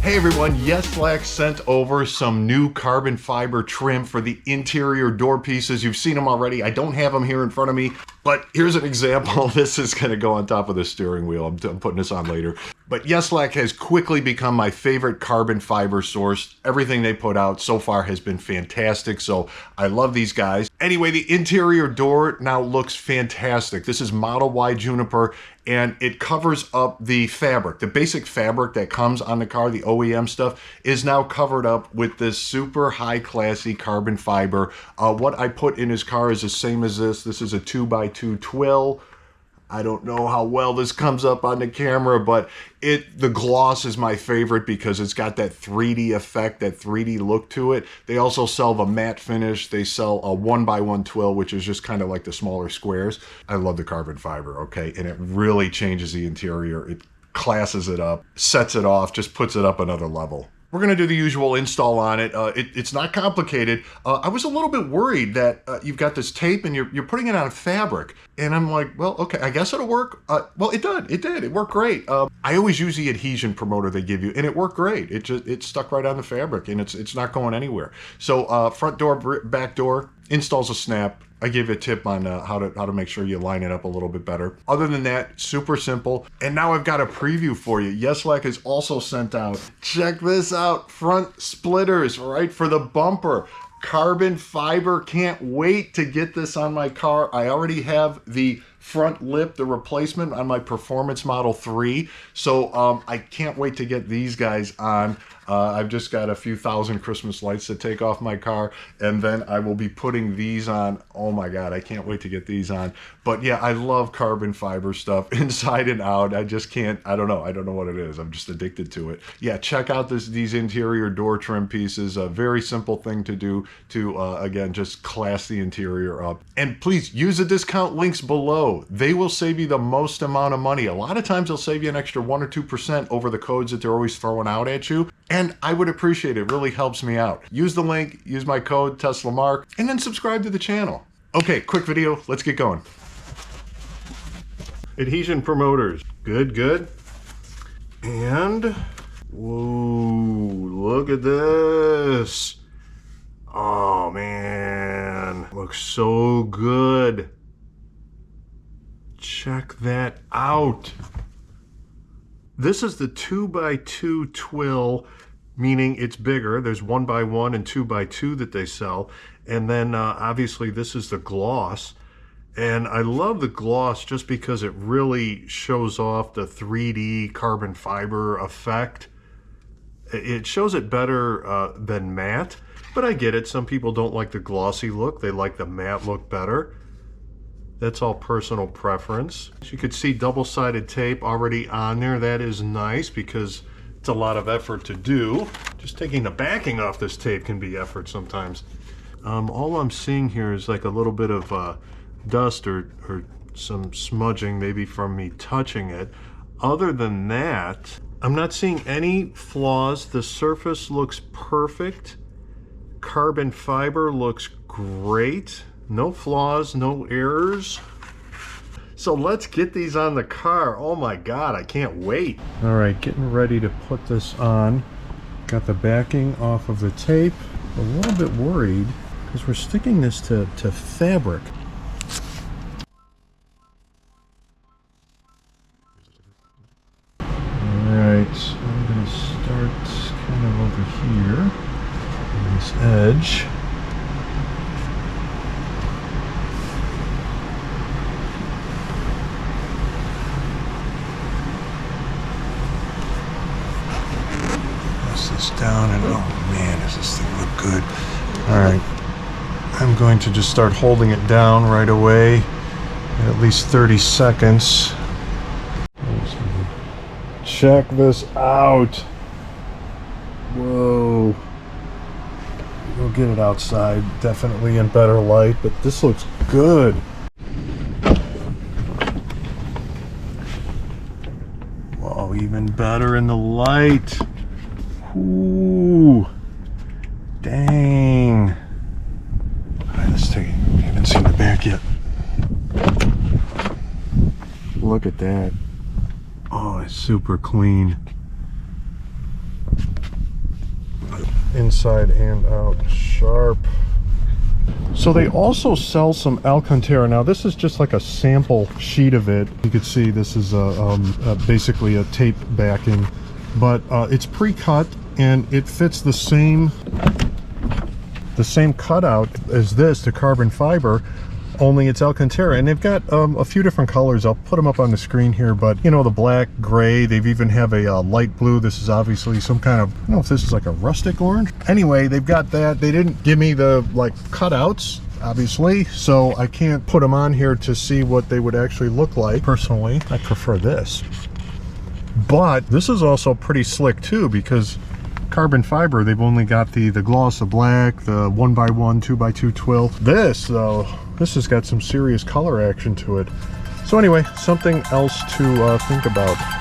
Hey everyone, Yeslak sent over some new carbon fiber trim for the interior door pieces. You've seen them already. I don't have them here in front of me, but here's an example. This is going to go on top of the steering wheel. I'm putting this on later. But Yeslak has quickly become my favorite carbon fiber source. Everything they put out so far has been fantastic, so I love these guys. Anyway, the interior door now looks fantastic. This is Model Y Juniper, and it covers up the fabric. The basic fabric that comes on the car, the OEM stuff, is now covered up with this super high classy carbon fiber. What I put in his car is the same as this. This is a 2x2 twill. I don't know how well this comes up on the camera, but the gloss is my favorite because it's got that 3D effect, that 3D look to it. They also sell the matte finish. They sell a 1x1 twill, which is just kind of like the smaller squares. I love the carbon fiber, okay? And it really changes the interior. It classes it up, sets it off, just puts it up another level. We're going to do the usual install on it. It's not complicated. I was a little bit worried that you've got this tape and you're putting it on fabric. And I'm like, well, okay, I guess it'll work. Well, it did. It did. It worked great. I always use the adhesion promoter they give you, and it worked great. It stuck right on the fabric, and it's not going anywhere. So front door, back door, installs a snap. I gave you a tip on how to make sure you line it up a little bit better. Other than that, super simple. And now I've got a preview for you. Yeslak has also sent out, check this out, front splitters, right, for the bumper. Carbon fiber, can't wait to get this on my car. I already have the front lip, the replacement on my Performance Model 3. So I can't wait to get these guys on. I've just got a few thousand Christmas lights to take off my car, and then I will be putting these on. Oh my God, I can't wait to get these on. But yeah, I love carbon fiber stuff inside and out. I just can't, I don't know what it is. I'm just addicted to it. Yeah, check out these interior door trim pieces. A very simple thing to do to, again, just class the interior up. And please use the discount links below. They will save you the most amount of money. A lot of times they'll save you an extra 1 or 2% over the codes that they're always throwing out at you. And I would appreciate it. It really helps me out. Use the link, use my code TeslaMark, and then subscribe to the channel. Okay, quick video. Let's get going. Adhesion promoters. Good, good. And, whoa, look at this. Oh man, looks so good. Check that out. This is the 2x2 twill, meaning it's bigger. There's 1x1 and 2x2 that they sell. And then obviously this is the gloss. And I love the gloss just because it really shows off the 3D carbon fiber effect. It shows it better than matte, but I get it. Some people don't like the glossy look. They like the matte look better. That's all personal preference. As you can see, double-sided tape already on there. That is nice because it's a lot of effort to do. Just taking the backing off this tape can be effort sometimes. All I'm seeing here is like a little bit of dust or some smudging maybe from me touching it. Other than that, I'm not seeing any flaws. The surface looks perfect. Carbon fiber looks great. No flaws, no errors. So let's get these on the car. Oh my God, I can't wait. All right, getting ready to put this on. Got the backing off of the tape. A little bit worried because we're sticking this to fabric. All right, so I'm gonna start kind of over here on this edge. This down, and oh man, does this thing look good. All right, I'm going to just start holding it down right away at least 30 seconds. Check this out. Whoa. We'll get it outside, definitely in better light, but this looks good. Whoa, even better in the light. Ooh, dang. All right, let's take it. We haven't seen the back yet. Look at that. Oh, it's super clean. inside and out. Sharp. So they also sell some Alcantara. Now this is just like a sample sheet of it. You can see this is basically a tape backing, but it's pre-cut and it fits the same cutout as this, the carbon fiber, only it's Alcantara. And they've got a few different colors. I'll put them up on the screen here, but you know, the black, gray, they've even have a light blue. This is obviously some kind of, I don't know if this is like a rustic orange. Anyway, they've got that. They didn't give me the like cutouts, obviously, so I can't put them on here to see what they would actually look like. Personally, I prefer this. But this is also pretty slick too, because carbon fiber, they've only got the gloss of black, the 1x1, 2x2 twill. This though, this has got some serious color action to it. So anyway, something else to think about.